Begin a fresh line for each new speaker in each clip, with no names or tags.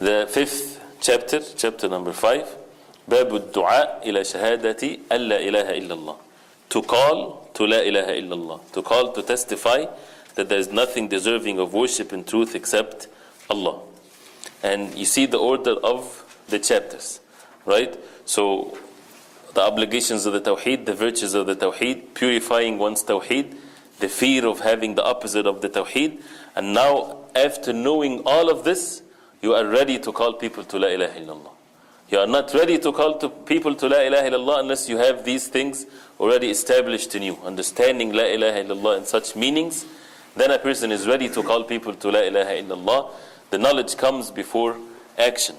The 5th chapter, chapter number 5, باب الدعاء إلى شهادة أن لا إله إلا الله. To call to La ilaha illallah. To call to testify that there is nothing deserving of worship in truth except Allah. And you see the order of the chapters, right? So the obligations of the Tawheed, the virtues of the Tawheed, purifying one's Tawheed, the fear of having the opposite of the Tawheed. And now, after knowing all of this, you are ready to call people to La ilaha illallah. You are not ready to call to people to La ilaha illallah unless you have these things already established in you. Understanding La ilaha illallah in such meanings, then a person is ready to call people to La ilaha illallah. The knowledge comes before action.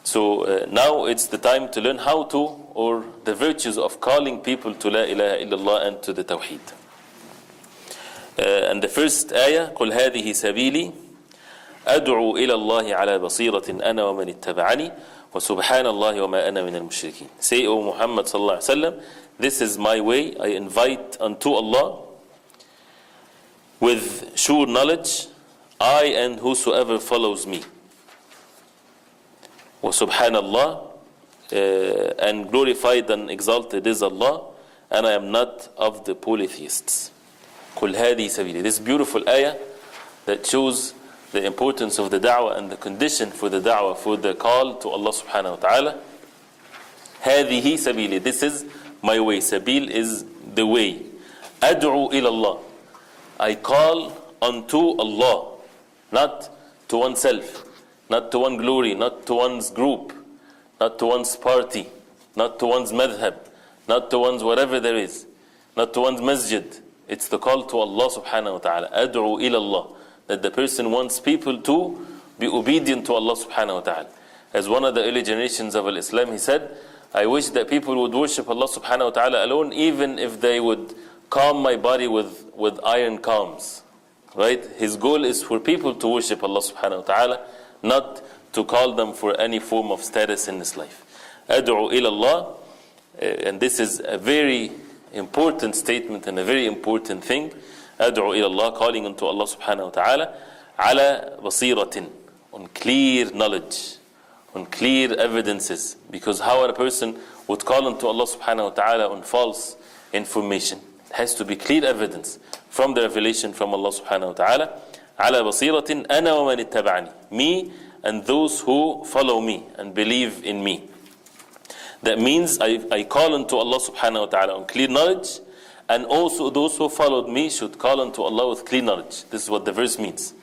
So now it's the time to learn how to, or the virtues of calling people to La ilaha illallah and to the Tawheed. And the first ayah, قُلْ هَذِهِ سَبِيلِي أَدْعُوا إِلَى اللَّهِ عَلَى بَصِيرَةٍ أَنَا وَمَنِ اتَّبَعَنِي وَسُبْحَانَ اللَّهِ وَمَا أَنَا مِنَ الْمُشْرِكِينَ. Say, O Muhammad sallallahu alaihi wasallam, this is my way, I invite unto Allah with sure knowledge, I and whosoever follows me. وَسُبْحَانَ اللَّهِ, and glorified and exalted is Allah, and I am not of the polytheists. قُلْ هَذِهِ سَبِيلِي. This beautiful ayah that shows the importance of the da'wah and the condition for the da'wah, for the call to Allah subhanahu wa ta'ala. هَذِهِ سَبِيلِي. This is my way. Sabil is the way. أَدْعُوا إِلَى اللَّهِ. I call unto Allah, not to oneself, not to one glory, not to one's group, not to one's party, not to one's madhab, not to one's whatever there is, not to one's masjid. It's the call to Allah subhanahu wa ta'ala. أَدْعُوا إِلَى اللَّهِ. That the person wants people to be obedient to Allah subhanahu wa ta'ala. As one of the early generations of Islam, he said, I wish that people would worship Allah subhanahu wa ta'ala alone, even if they would calm my body with iron calms. Right? His goal is for people to worship Allah subhanahu wa ta'ala, not to call them for any form of status in this life. أدعو إلى الله, and this is a very important statement and a very important thing. أدعو إلى الله, calling unto Allah subhanahu wa ta'ala, على بصيرة, on clear knowledge, on clear evidences. Because how a person would call unto Allah subhanahu wa ta'ala on false information? It has to be clear evidence from the revelation from Allah subhanahu wa ta'ala. على بصيرة أنا ومن اتبعني. Me and those who follow me and believe in me. That means I call unto Allah subhanahu wa ta'ala on clear knowledge, and also those who followed me should call unto Allah with clear knowledge. This is what the verse means.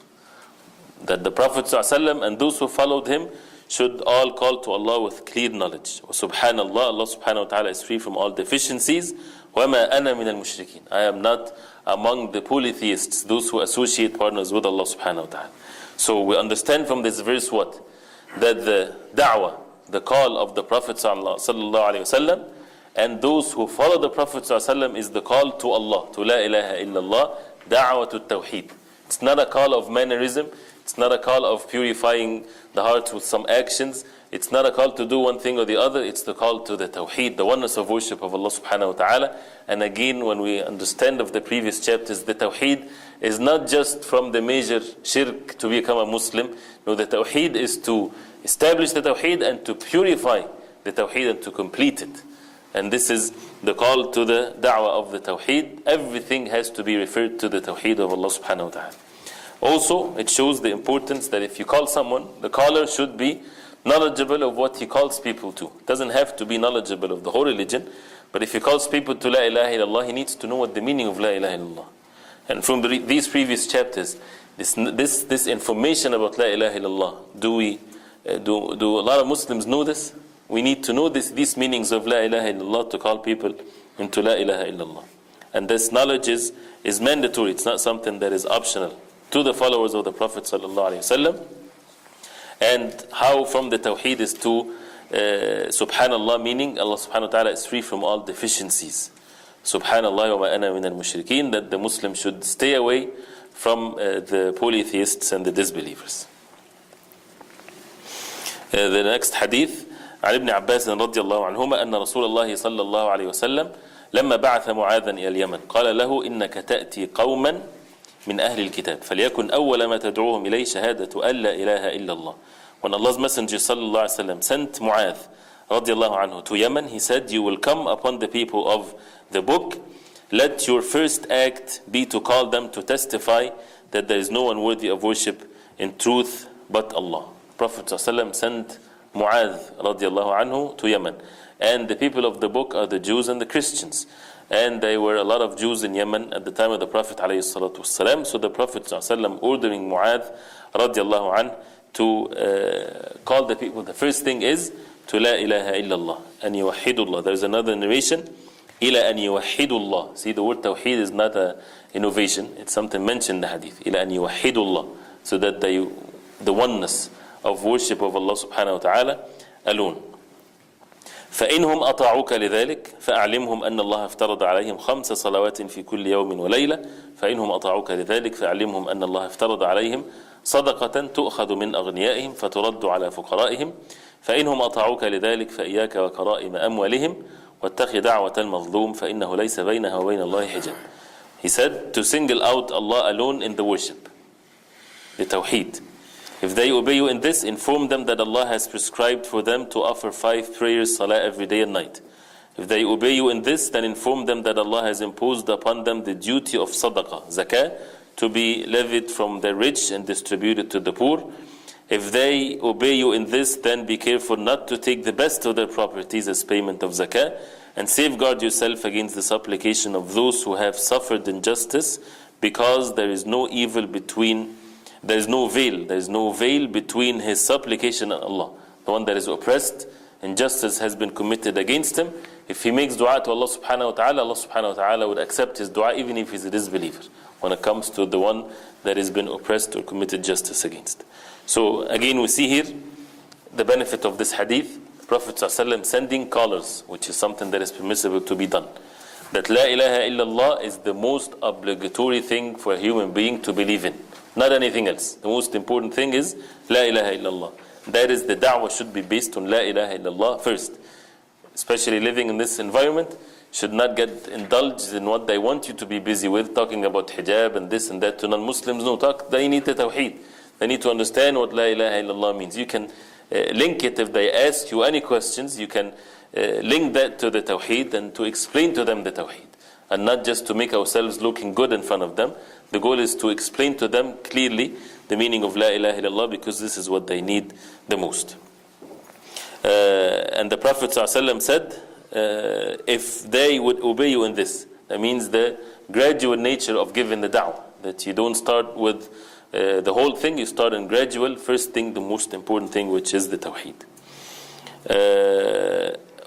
That the Prophet ﷺ and those who followed him should all call to Allah with clear knowledge. Subhanallah, Allah subhanahu wa ta'ala is free from all deficiencies. وَمَا أَنَا مِنَ الْمُشْرِكِينَ. I am not among the polytheists, those who associate partners with Allah subhanahu wa ta'ala. So we understand from this verse what? That the da'wah, the call of the Prophet sallallahu alaihi wasallam, and those who follow the Prophet ﷺ is the call to Allah, to La ilaha illallah, da'wah to Tawheed. It's not a call of mannerism, it's not a call of purifying the heart with some actions, it's not a call to do one thing or the other, it's the call to the Tawheed, the oneness of worship of Allah subhanahu wa ta'ala. And again, when we understand of the previous chapters, the Tawheed is not just from the major shirk to become a Muslim. No, the Tawheed is to establish the Tawheed and to purify the Tawheed and to complete it. And this is the call to the da'wah of the Tawheed. Everything has to be referred to the Tawheed of Allah subhanahu wa ta'ala. Also, it shows the importance that if you call someone, the caller should be knowledgeable of what he calls people to. It doesn't have to be knowledgeable of the whole religion, but if he calls people to La ilaha illallah, he needs to know what the meaning of La ilaha illallah. And from these previous chapters, this information about La ilaha illallah, do a lot of Muslims know this? We need to know these meanings of La ilaha illallah to call people into La ilaha illallah. And this knowledge is mandatory. It's not something that is optional to the followers of the Prophet sallallahu alaihi wasallam. And how from the Tawheed is to Subhanallah, meaning Allah subhanahu wa ta'ala is free from all deficiencies. Subhanallah wa ma ana min al-mushrikeen, that the Muslim should stay away from the polytheists and the disbelievers. The next hadith, عن ابن عباس رضي الله عنهما أن رسول الله صلى الله عليه وسلم لما بعث معاذا إلى اليمن قال له إنك تأتي قوما من أهل الكتاب فليكن أول ما تدعوهم إليه شهادة أن لا إله إلا الله When Allah's Messenger sallallahu alaihi wasallam sent Mu'adh radiallahu anhu to Yemen, he said, you will come upon the people of the book. Let your first act be to call them to testify that there is no one worthy of worship in truth but Allah. Prophet ﷺ sent Mu'adh radiallahu anhu to Yemen. And the people of the book are the Jews and the Christians. And there were a lot of Jews in Yemen at the time of the Prophet ﷺ. So the Prophet ﷺ ordering Mu'adh radiallahu anhu to call the people. The first thing is to La ilaha illallah, an yuwahhidullah. There's another narration, ila an yuwahhidullah. See, the word Tawheed is not an innovation. It's something mentioned in the hadith. Ila an yuwahhidullah. So that the oneness of worship of Allah subhanahu wa ta'ala alone. فإنهم أطاعوك لذلك فأعلمهم أن الله افترض عليهم 5 صلوات في كل يوم وليلة فإنهم أطاعوك لذلك فأعلمهم أن الله افترض عليهم صدقة تؤخذ من أغنيائهم فترد على فقرائهم فإنهم أطاعوك لذلك فإياك وكرائم أموالهم واتق دعوة المظلوم فإنه ليس بينها وبين الله حجاب. He said to single out Allah alone in the worship, the Tawheed. If they obey you in this, inform them that Allah has prescribed for them to offer 5 prayers, salah every day and night. If they obey you in this, then inform them that Allah has imposed upon them the duty of sadaqah, zakah, to be levied from the rich and distributed to the poor. If they obey you in this, then be careful not to take the best of their properties as payment of zakah, and safeguard yourself against the supplication of those who have suffered injustice, because there is no veil between his supplication and Allah. The one that is oppressed, injustice has been committed against him. If he makes dua to Allah subhanahu wa ta'ala would accept his dua even if he's a disbeliever, when it comes to the one that has been oppressed or committed justice against. So again we see here the benefit of this hadith. Prophet ﷺ sending callers, which is something that is permissible to be done. That La ilaha illallah is the most obligatory thing for a human being to believe in, not anything else. The most important thing is La ilaha illallah. That is, the da'wah should be based on La ilaha illallah first. Especially living in this environment, should not get indulged in what they want you to be busy with, talking about hijab and this and that to non-Muslims. No, they need the Tawheed. They need to understand what La ilaha illallah means. You can link it if they ask you any questions. You can link that to the Tawheed and to explain to them the Tawheed. And not just to make ourselves looking good in front of them. The goal is to explain to them clearly the meaning of La ilaha illallah, because this is what they need the most. And the Prophet ﷺ said, if they would obey you in this, that means the gradual nature of giving the da'wah, that you don't start with the whole thing, you start in gradual. First thing, the most important thing, which is the Tawheed.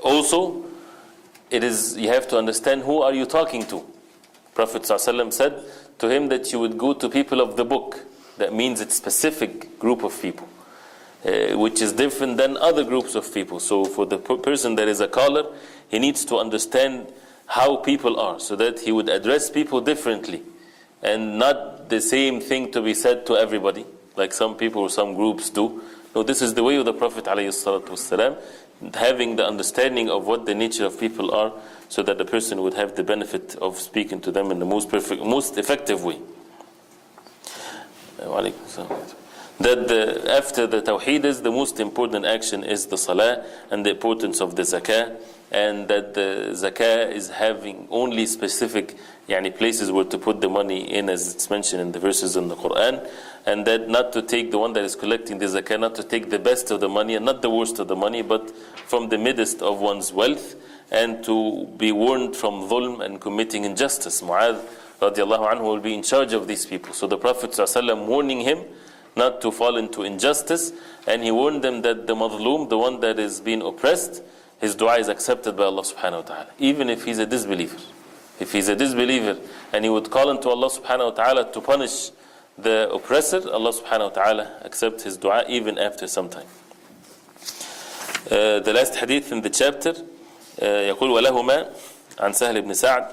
Also, you have to understand who are you talking to. Prophet ﷺ said to him that you would go to people of the book. That means it's a specific group of people, which is different than other groups of people. So for the person that is a caller, he needs to understand how people are, so that he would address people differently, and not the same thing to be said to everybody, like some people or some groups do. No, this is the way of the Prophet ﷺ, having the understanding of what the nature of people are, so that the person would have the benefit of speaking to them in the most perfect, most effective way. That after the Tawheed is the most important action is the Salah, and the importance of the Zakah, and that the Zakah is having only specific places where to put the money in, as it's mentioned in the verses in the Quran, and that not to take the one that is collecting the Zakah, not to take the best of the money and not the worst of the money, but from the midst of one's wealth, and to be warned from dhulm and committing injustice. Mu'adh radiallahu anhu will be in charge of these people. So the Prophet ﷺ warning him not to fall into injustice, and he warned them that the madhloom, the one that is being oppressed, his dua is accepted by Allah subhanahu wa ta'ala, even if he's a disbeliever. If he's a disbeliever and he would call unto Allah subhanahu wa ta'ala to punish the oppressor, Allah subhanahu wa ta'ala accepts his dua even after some time. The last hadith in the chapter, يقول ولهما عن سهل بن سعد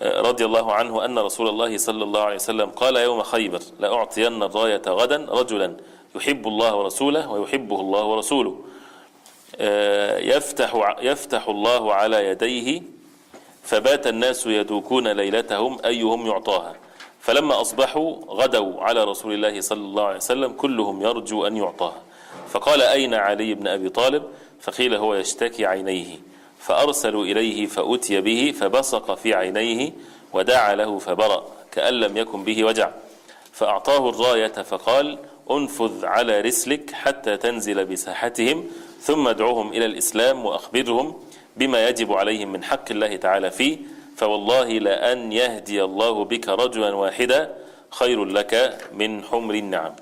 رضي الله عنه أن رسول الله صلى الله عليه وسلم قال يوم خيبر لأعطين الراية غدا رجلا يحب الله ورسوله ويحبه الله ورسوله يفتح الله على يديه فبات الناس يدوكون ليلتهم أيهم يعطاها فلما أصبحوا غدوا على رسول الله صلى الله عليه وسلم كلهم يرجو أن يعطاها فقال أين علي بن أبي طالب فقيل هو يشتكي عينيه فأرسلوا إليه فأتي به فبصق في عينيه ودعا له فبرأ كأن لم يكن به وجع فأعطاه الراية فقال انفذ على رسلك حتى تنزل بساحتهم ثم ادعوهم إلى الإسلام وأخبرهم بما يجب عليهم من حق الله تعالى فيه فوالله لأن يهدي الله بك رجلا واحدا خير لك من حمر النعم.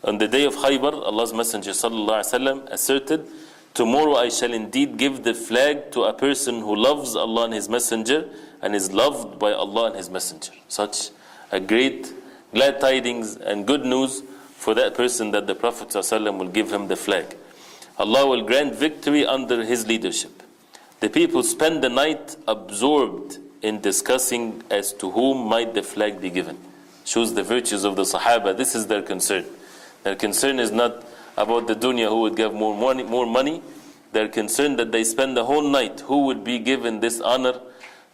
On the day of Khaybar, Allah's Messenger sallallahu alaihi wasallam asserted, tomorrow I shall indeed give the flag to a person who loves Allah and His Messenger and is loved by Allah and His Messenger. Such a great glad tidings and good news for that person that the Prophet sallallahu alaihi wasallam will give him the flag. Allah will grant victory under his leadership. The people spend the night absorbed in discussing as to whom might the flag be given. Shows the virtues of the Sahaba. This is their concern. Their concern is not about the dunya, who would give more money. They're concerned that they spend the whole night, who would be given this honor,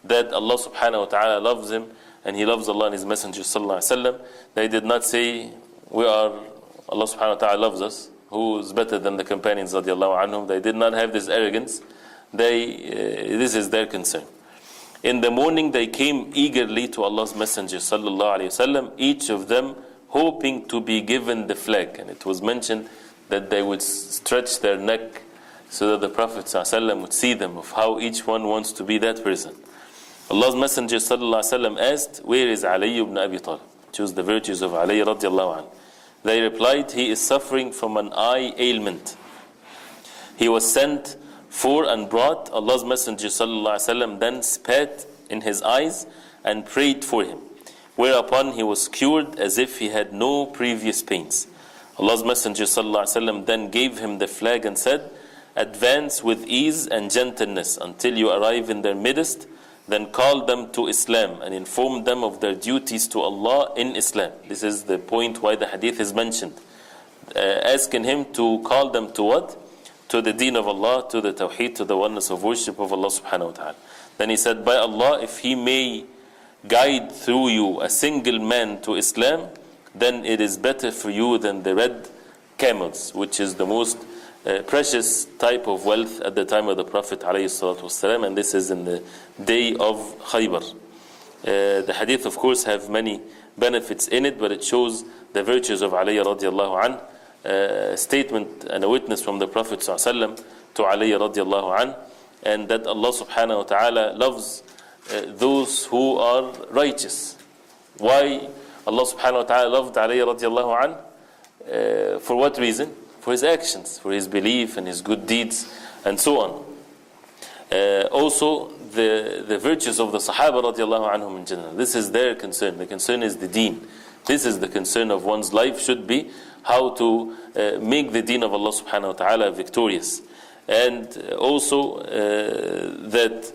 that Allah subhanahu wa ta'ala loves him and he loves Allah and His Messenger sallallahu alaihi wasallam. They did not say, Allah subhanahu wa ta'ala loves us, who is better than the companions radiallahu anhum. They did not have this arrogance. This is their concern. In the morning they came eagerly to Allah's Messenger sallallahu alaihi wasallam, each of them hoping to be given the flag. And it was mentioned that they would stretch their neck so that the Prophet ﷺ would see them, of how each one wants to be that person. Allah's Messenger ﷺ asked, where is Ali ibn Abi Talib? Choose the virtues of Ali radiallahu anhu. They replied, he is suffering from an eye ailment. He was sent for and brought. Allah's Messenger ﷺ then spat in his eyes and prayed for him, whereupon he was cured as if he had no previous pains. Allah's Messenger ﷺ then gave him the flag and said, advance with ease and gentleness until you arrive in their midst, then call them to Islam and inform them of their duties to Allah in Islam. This is the point why the hadith is mentioned. Asking him to call them to what? To the deen of Allah, to the Tawhid, to the oneness of worship of Allah subhanahu wa ta'ala. Then he said, by Allah, if He may guide through you a single man to Islam, then it is better for you than the red camels, which is the most precious type of wealth at the time of the Prophet ﷺ, and this is in the day of Khaybar. The hadith of course have many benefits in it, but it shows the virtues of Ali radiallahu anh, a statement and a witness from the Prophet ﷺ to Ali radiallahu anh, and that Allah subhanahu wa ta'ala loves those who are righteous. Why Allah subhanahu wa ta'ala loved Ali radiallahu anh? For what reason? For his actions, for his belief and his good deeds and so on. Also the virtues of the Sahaba radiallahu anhum in general. This is their concern. The concern is the deen. This is the concern of one's life, should be how to make the deen of Allah subhanahu wa ta'ala victorious. And also that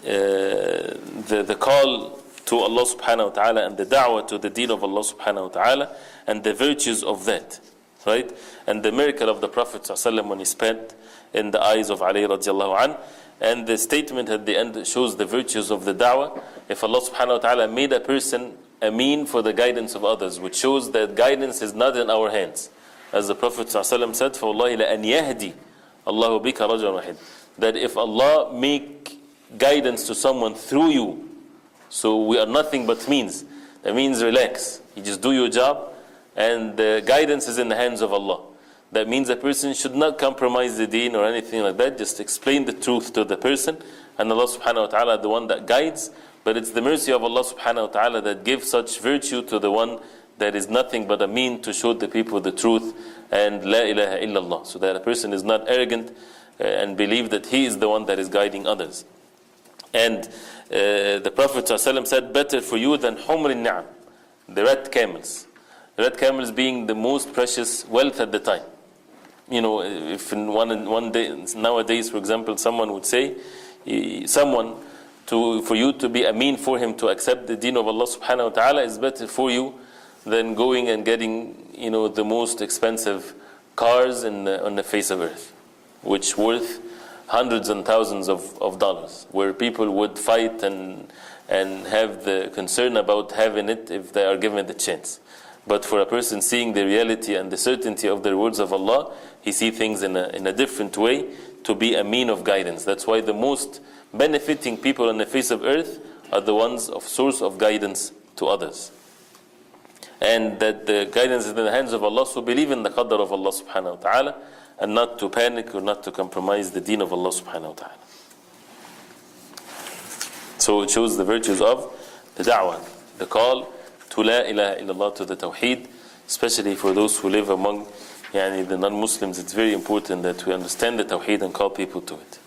the call to Allah subhanahu wa ta'ala and the da'wah to the deen of Allah subhanahu wa ta'ala and the virtues of that, right? And the miracle of the Prophet ﷺ when he spat in the eyes of Ali radiallahu anh, and the statement at the end shows the virtues of the da'wah. If Allah subhanahu wa ta'ala made a person a mean for the guidance of others, which shows that guidance is not in our hands, as the Prophet ﷺ said, فَوَاللَّهِ لَأَنْ يَهْدِي اللَّهُ بِكَ رَجُلًا وَاحِدًا, that if Allah make guidance to someone through you, so we are nothing but means. That means relax. You just do your job, and the guidance is in the hands of Allah. That means a person should not compromise the deen or anything like that. Just explain the truth to the person, and Allah subhanahu wa ta'ala the one that guides. But it's the mercy of Allah subhanahu wa ta'ala that gives such virtue to the one that is nothing but a mean to show the people the truth and La ilaha illallah, so that a person is not arrogant and believe that he is the one that is guiding others. And the Prophet ﷺ said, better for you than humr al-ni'am, the red camels. The red camels being the most precious wealth at the time. You know, if in one day, nowadays, for example, someone would say, for you to be ameen for him to accept the deen of Allah subhanahu wa ta'ala is better for you than going and getting, the most expensive cars on the face of earth, which worth hundreds and thousands of dollars, where people would fight and have the concern about having it if they are given the chance. But for a person seeing the reality and the certainty of the words of Allah, he sees things in a different way to be a mean of guidance. That's why the most benefiting people on the face of earth are the ones of source of guidance to others. And that the guidance is in the hands of Allah, so believe in the qadr of Allah subhanahu wa ta'ala, and not to panic or not to compromise the deen of Allah subhanahu wa ta'ala. So it shows the virtues of the da'wah, the call to la ilaha illallah, to the Tawheed, especially for those who live among the non-Muslims. It's very important that we understand the Tawheed and call people to it.